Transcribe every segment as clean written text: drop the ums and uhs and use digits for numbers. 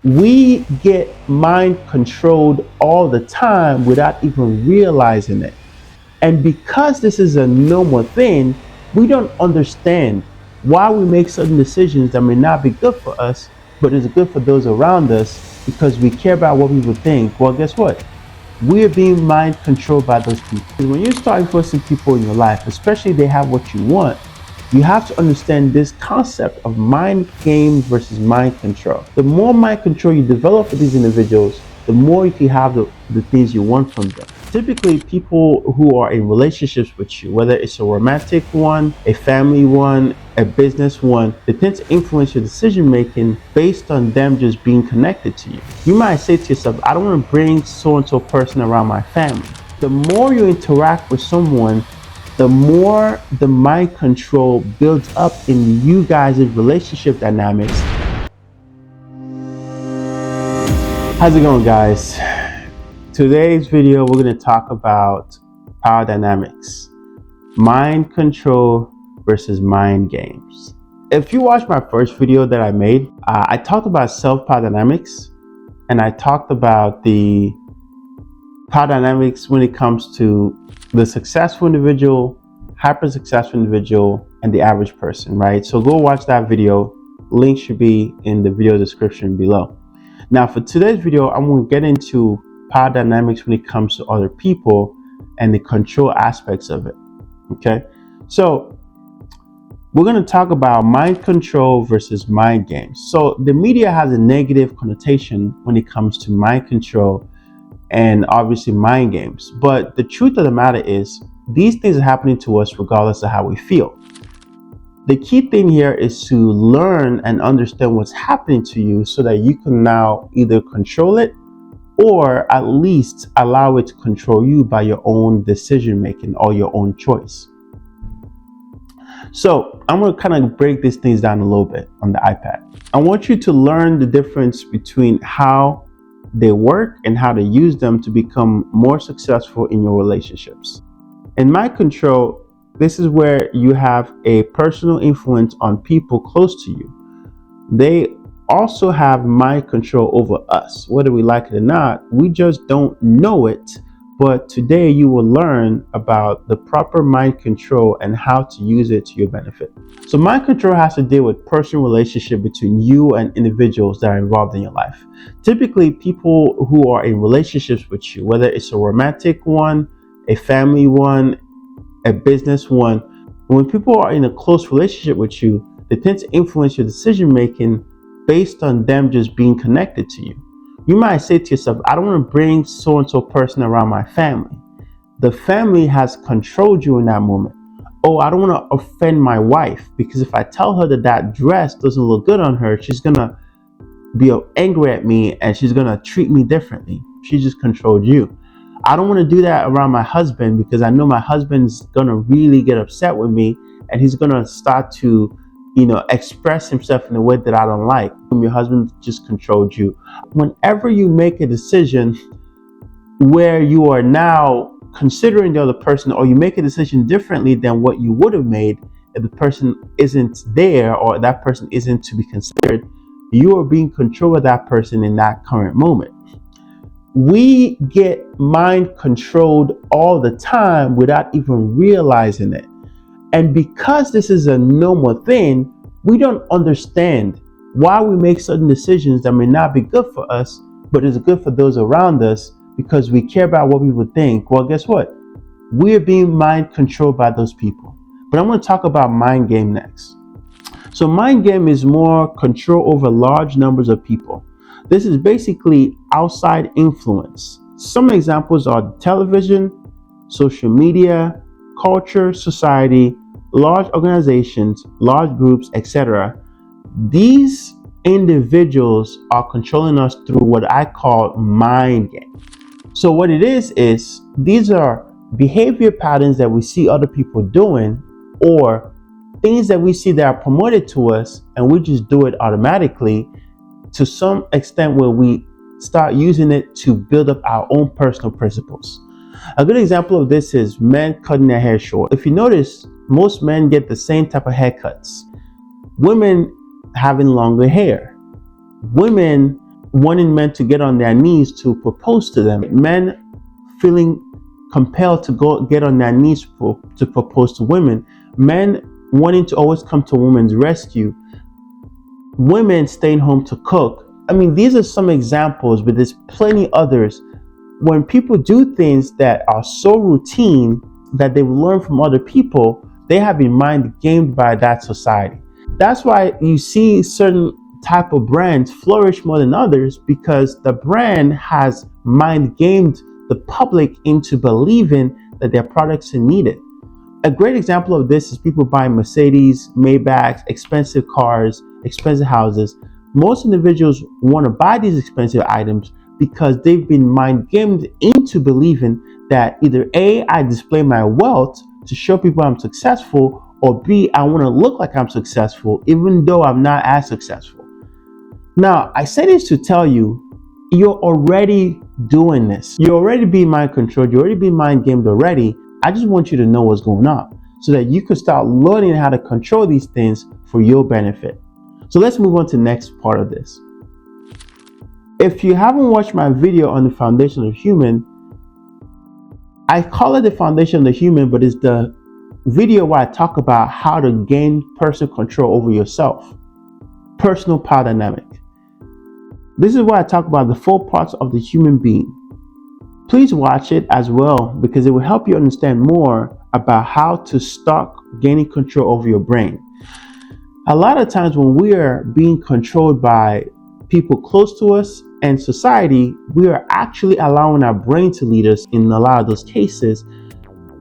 We get mind controlled all the time without even realizing it. And because this is a normal thing, we don't understand why we make certain decisions that may not be good for us, but is good for those around us because we care about what people think. Well, guess what? We're being mind controlled by those people. When you start influencing people in your life, especially if they have what you want, you have to understand this concept of mind games versus mind control. The more mind control you develop with these individuals, the more you can have the things you want from them. Typically, people who are in relationships with you, whether it's a romantic one, a family one, a business one, they tend to influence your decision making based on them just being connected to you. You might say to yourself, I don't want to bring so and so person around my family. The more you interact with someone, the more the mind control builds up in you guys' relationship dynamics. How's it going, guys? Today's video, we're going to talk about power dynamics, mind control versus mind games. If you watched my first video that I made, I talked about self-power dynamics, and I talked about the power dynamics when it comes to the successful individual, hyper successful individual, and the average person, right? So go watch that video. Link should be in the video description below. Now for today's video, I'm going to get into power dynamics when it comes to other people and the control aspects of it. Okay, so we're going to talk about mind control versus mind games. So the media has a negative connotation when it comes to mind control and obviously mind games, but the truth of the matter is these things are happening to us regardless of how we feel. The key thing here is to learn and understand what's happening to you so that you can now either control it or at least allow it to control you by your own decision making or your own choice. So I'm going to kind of break these things down a little bit on the iPad. I want you to learn the difference between how they work and how to use them to become more successful in your relationships. In mind control, this is where you have a personal influence on people close to you. They also have mind control over us, whether we like it or not. We just don't know it. But today you will learn about the proper mind control and how to use it to your benefit. So mind control has to deal with personal relationship between you and individuals that are involved in your life. Typically, people who are in relationships with you, whether it's a romantic one, a family one, a business one, when people are in a close relationship with you, they tend to influence your decision making based on them just being connected to you. You might say to yourself, I don't want to bring so and so person around my family. The family has controlled you in that moment. Oh, I don't want to offend my wife because if I tell her that that dress doesn't look good on her, she's going to be angry at me and she's going to treat me differently. She just controlled you. I don't want to do that around my husband because I know my husband's going to really get upset with me and he's going to start to, express himself in a way that I don't like. Your husband just controlled you. Whenever you make a decision where you are now considering the other person, or you make a decision differently than what you would have made if the person isn't there or that person isn't to be considered, you are being controlled by that person in that current moment. We get mind controlled all the time without even realizing it. And because this is a normal thing, we don't understand why we make certain decisions that may not be good for us, but is good for those around us because we care about what people think. Well, guess what? We're being mind controlled by those people. But I'm going to talk about mind game next. So mind game is more control over large numbers of people. This is basically outside influence. Some examples are television, social media, culture, society, large organizations, large groups, etc. These individuals are controlling us through what I call mind game. So what it is these are behavior patterns that we see other people doing, or things that we see that are promoted to us and we just do it automatically to some extent where we start using it to build up our own personal principles. A good example of this is men cutting their hair short. If you notice, most men get the same type of haircuts. Women having longer hair. Women wanting men to get on their knees to propose to them, men feeling compelled to go get on their knees to propose to women, men wanting to always come to women's rescue, women staying home to cook. I mean, these are some examples, but there's plenty others. When people do things that are so routine that they've learned from other people, they have been mind gamed by that society. That's why you see certain type of brands flourish more than others, because the brand has mind gamed the public into believing that their products are needed. A great example of this is people buying Mercedes, Maybachs, expensive cars, expensive houses. Most individuals want to buy these expensive items because they've been mind gamed into believing that either A, I display my wealth to show people I'm successful, or B, I want to look like I'm successful even though I'm not as successful. Now, I say this to tell you, you're already doing this. You're already being mind controlled. You're already being mind gamed already. I just want you to know what's going on so that you can start learning how to control these things for your benefit. So let's move on to the next part of this. If you haven't watched my video on the foundation of the human, I call it the foundation of the human, but it's the video where I talk about how to gain personal control over yourself, personal power dynamic. This is where I talk about the 4 parts of the human being. Please watch it as well, because it will help you understand more about how to start gaining control over your brain. A lot of times when we are being controlled by people close to us and society, we are actually allowing our brain to lead us in a lot of those cases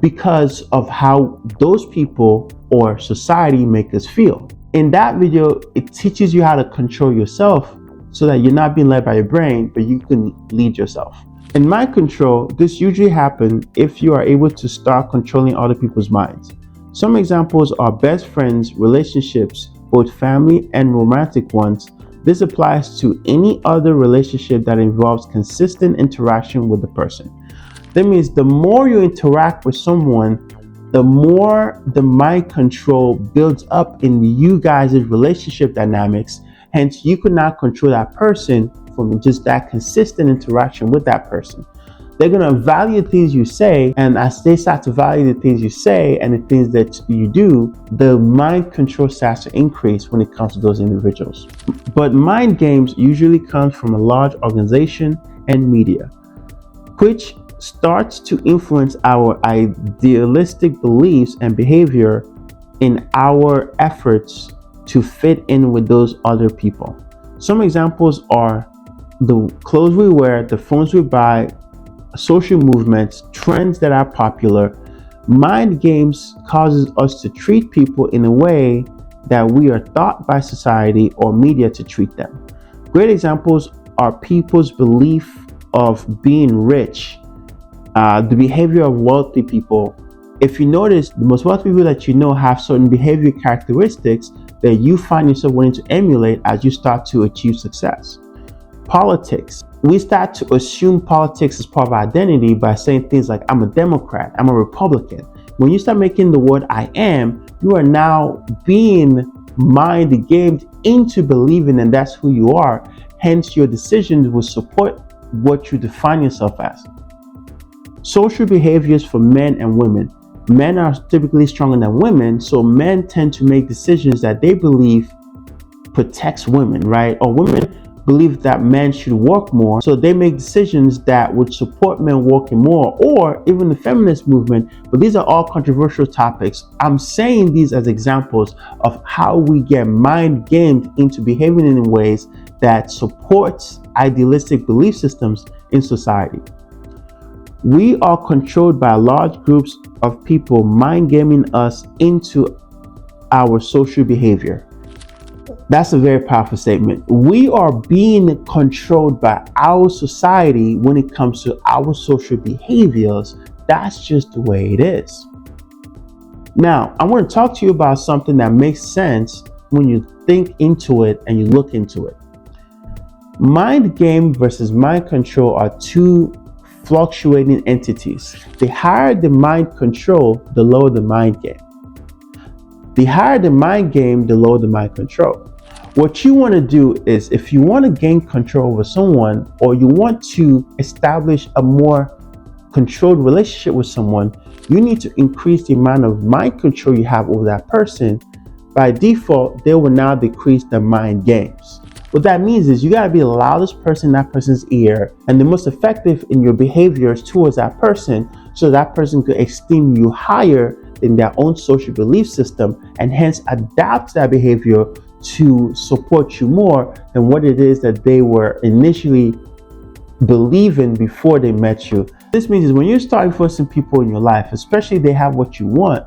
because of how those people or society make us feel. In that video, it teaches you how to control yourself so that you're not being led by your brain, but you can lead yourself. In mind control, this usually happens if you are able to start controlling other people's minds. Some examples are best friends, relationships, both family and romantic ones. This applies to any other relationship that involves consistent interaction with the person. That means the more you interact with someone, the more the mind control builds up in you guys' relationship dynamics. Hence, you could not control that person from just that consistent interaction with that person. They're going to value things you say, and as they start to value the things you say and the things that you do, the mind control starts to increase when it comes to those individuals. But mind games usually comes from a large organization and media, which starts to influence our idealistic beliefs and behavior in our efforts to fit in with those other people. Some examples are the clothes we wear, the phones we buy, social movements, trends that are popular. Mind games causes us to treat people in a way that we are taught by society or media to treat them. Great examples are people's belief of being rich, the behavior of wealthy people. If you notice, the most wealthy people that you know have certain behavior characteristics that you find yourself wanting to emulate as you start to achieve success. Politics. We start to assume politics is part of our identity by saying things like, I'm a Democrat, I'm a Republican. When you start making the word I am, you are now being mind gamed into believing that that's who you are. Hence, your decisions will support what you define yourself as. Social behaviors for men and women. Men are typically stronger than women, so men tend to make decisions that they believe protects women, right? Or women believe that men should work more, so they make decisions that would support men working more, or even the feminist movement. But these are all controversial topics. I'm saying these as examples of how we get mind gamed into behaving in ways that supports idealistic belief systems in society. We are controlled by large groups of people mind gaming us into our social behavior. That's a very powerful statement. We are being controlled by our society when it comes to our social behaviors. That's just the way it is. Now, I want to talk to you about something that makes sense when you think into it and you look into it. Mind game versus mind control are two fluctuating entities. The higher the mind control, the lower the mind game. The higher the mind game, the lower the mind control. What you want to do is, if you want to gain control over someone, or you want to establish a more controlled relationship with someone, you need to increase the amount of mind control you have over that person. By default, they will now decrease the mind games. What that means is you got to be the loudest person in that person's ear and the most effective in your behaviors towards that person, so that person could esteem you higher in their own social belief system, and hence adapt that behavior to support you more than what it is that they were initially believing before they met you. This means is when you're starting forcing people in your life, especially if they have what you want,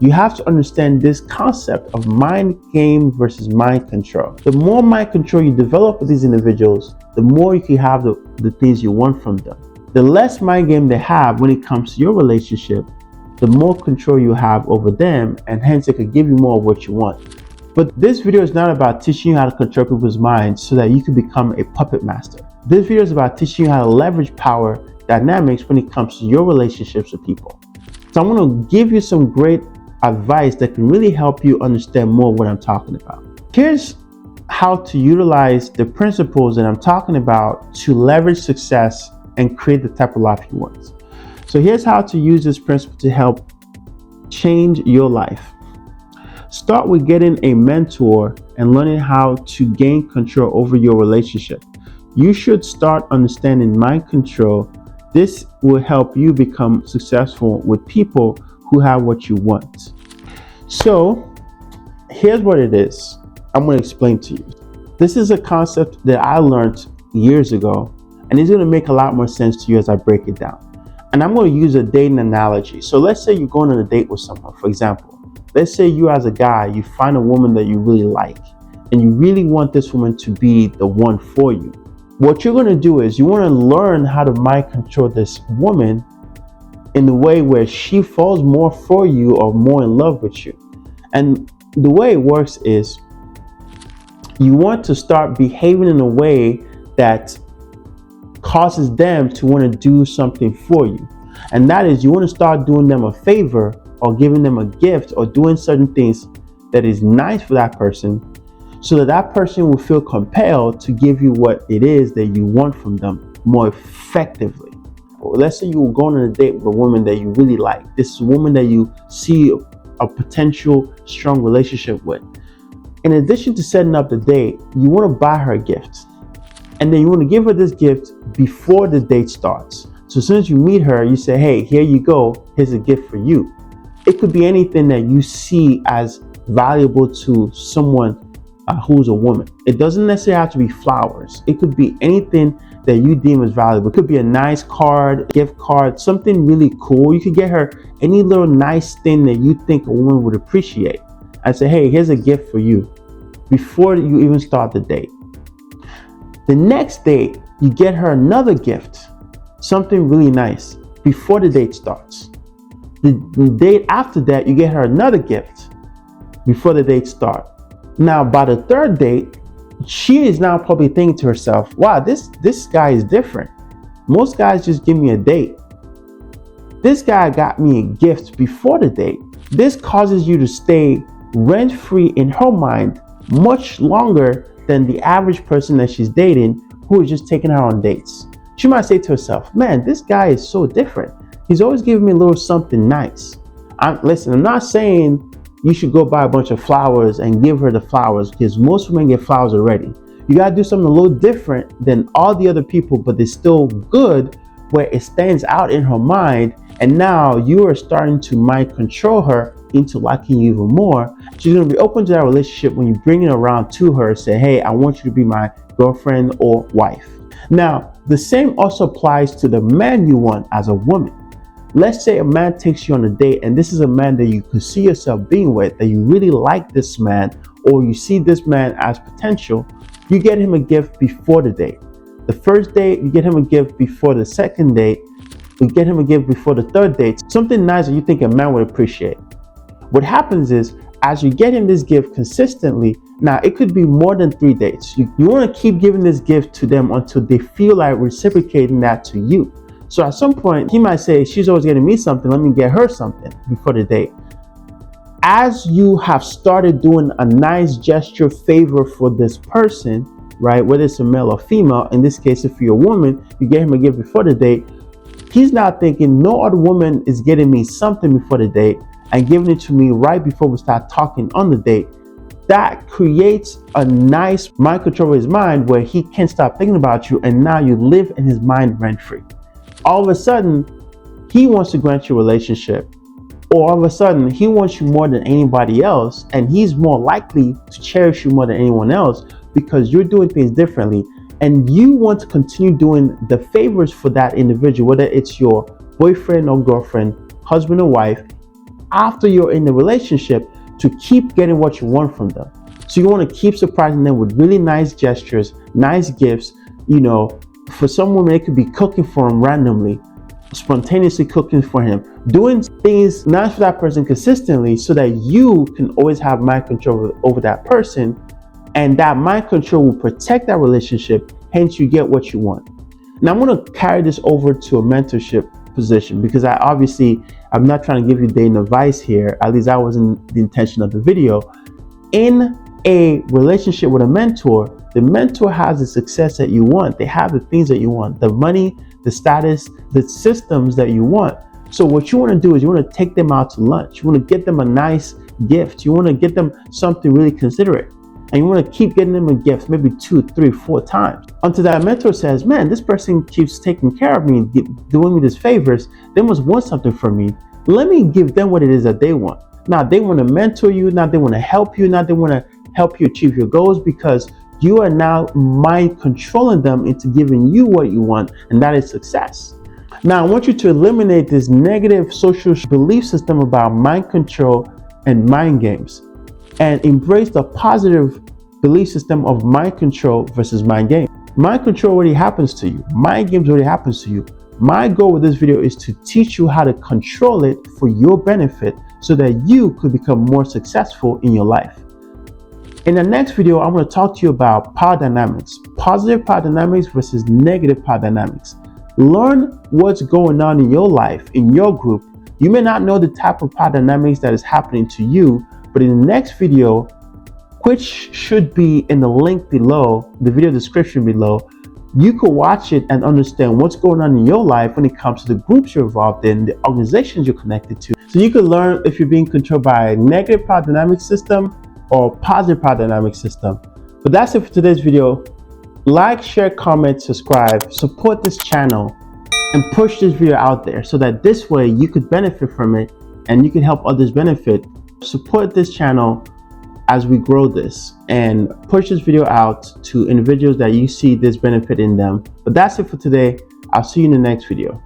you have to understand this concept of mind game versus mind control. The more mind control you develop with these individuals, the more you can have the things you want from them. The less mind game they have when it comes to your relationship, the more control you have over them, and hence it could give you more of what you want. But this video is not about teaching you how to control people's minds so that you can become a puppet master. This video is about teaching you how to leverage power dynamics when it comes to your relationships with people. So I'm going to give you some great advice that can really help you understand more what I'm talking about. Here's how to utilize the principles that I'm talking about to leverage success and create the type of life you want. So here's how to use this principle to help change your life. Start with getting a mentor and learning how to gain control over your relationship. You should start understanding mind control. This will help you become successful with people who have what you want. So here's what it is. I'm going to explain to you. This is a concept that I learned years ago, and it's going to make a lot more sense to you as I break it down. And I'm going to use a dating analogy. So let's say you're going on a date with someone. For example, let's say you as a guy, you find a woman that you really like, and you really want this woman to be the one for you. What you're going to do is you want to learn how to mind control this woman in the way where she falls more for you or more in love with you. And the way it works is you want to start behaving in a way that causes them to want to do something for you. And that is, you want to start doing them a favor or giving them a gift or doing certain things that is nice for that person, so that that person will feel compelled to give you what it is that you want from them more effectively. Let's say you were going on a date with a woman that you really like. This is a woman that you see a potential strong relationship with. In addition to setting up the date, you want to buy her a gift. And then you want to give her this gift before the date starts. So as soon as you meet her, you say, hey, here you go. Here's a gift for you. It could be anything that you see as valuable to someone who's a woman. It doesn't necessarily have to be flowers. It could be anything that you deem as valuable. It could be a nice card, gift card, something really cool. You could get her any little nice thing that you think a woman would appreciate. I say, hey, here's a gift for you before you even start the date. The next date, you get her another gift, something really nice before the date starts. The date after that, you get her another gift before the date starts. Now, by the third date, she is now probably thinking to herself, wow, this guy is different. Most guys just give me a date. This guy got me a gift before the date. This causes you to stay rent-free in her mind much longer than the average person that she's dating who is just taking her on dates. She might say to herself, man, this guy is so different. He's always giving me a little something nice. Listen, I'm not saying you should go buy a bunch of flowers and give her the flowers, because most women get flowers already. You got to do something a little different than all the other people, but it's still good where it stands out in her mind. And now you are starting to mind control her into liking you even more. She's going to be open to that relationship when you bring it around to her and say, hey, I want you to be my girlfriend or wife. Now, the same also applies to the man you want as a woman. Let's say a man takes you on a date, and this is a man that you could see yourself being with, that you really like this man, or you see this man as potential. You get him a gift before the date. The first date, you get him a gift before the second date. You get him a gift before the third date. Something nice that you think a man would appreciate. What happens is, as you get him this gift consistently, now it could be more than 3 dates. You want to keep giving this gift to them until they feel like reciprocating that to you. So at some point, he might say, she's always getting me something, let me get her something before the date. As you have started doing a nice gesture favor for this person, right? Whether it's a male or female, in this case, if you're a woman, you gave him a gift before the date. He's now thinking, no other woman is getting me something before the date and giving it to me right before we start talking on the date. That creates a nice mind control of his mind where he can't stop thinking about you, and now you live in his mind rent free. All of a sudden, he wants to grant you a relationship, or all of a sudden, he wants you more than anybody else, and he's more likely to cherish you more than anyone else because you're doing things differently. And you want to continue doing the favors for that individual, whether it's your boyfriend or girlfriend, husband or wife, after you're in the relationship, to keep getting what you want from them. So you want to keep surprising them with really nice gestures, nice gifts. For some women, it could be cooking for them randomly, spontaneously cooking for him, doing things nice for that person consistently so that you can always have mind control over that person. And that mind control will protect that relationship, hence you get what you want. Now I'm going to carry this over to a mentorship position because I'm not trying to give you dating advice here. At least that wasn't the intention of the video. In a relationship with a mentor, the mentor has the success that you want. They have the things that you want, the money, the status, the systems that you want. So what you want to do is you want to take them out to lunch. You want to get them a nice gift. You want to get them something really considerate. And you want to keep getting them a gift, maybe 2, 3, 4 times. Until that mentor says, man, this person keeps taking care of me, doing me these favors. They must want something from me. Let me give them what it is that they want. Now they want to mentor you. Now they want to help you. Now they want to help you achieve your goals because you are now mind controlling them into giving you what you want, and that is success. Now I want you to eliminate this negative social belief system about mind control and mind games, and embrace the positive belief system of mind control versus mind game. Mind control already happens to you. Mind games already happens to you. My goal with this video is to teach you how to control it for your benefit so that you could become more successful in your life. In the next video, I'm going to talk to you about power dynamics, positive power dynamics versus negative power dynamics. Learn what's going on in your life, in your group. You may not know the type of power dynamics that is happening to you, but in the next video, which should be in the link below, the video description below, you could watch it and understand what's going on in your life when it comes to the groups you're involved in, the organizations you're connected to. So you can learn if you're being controlled by a negative power dynamic system or positive power dynamic system. But that's it for today's video. Like, share, comment, subscribe, support this channel, and push this video out there so that this way you could benefit from it and you can help others benefit. Support this channel as we grow this and push this video out to individuals that you see this benefit in them. But that's it for today. I'll see you in the next video.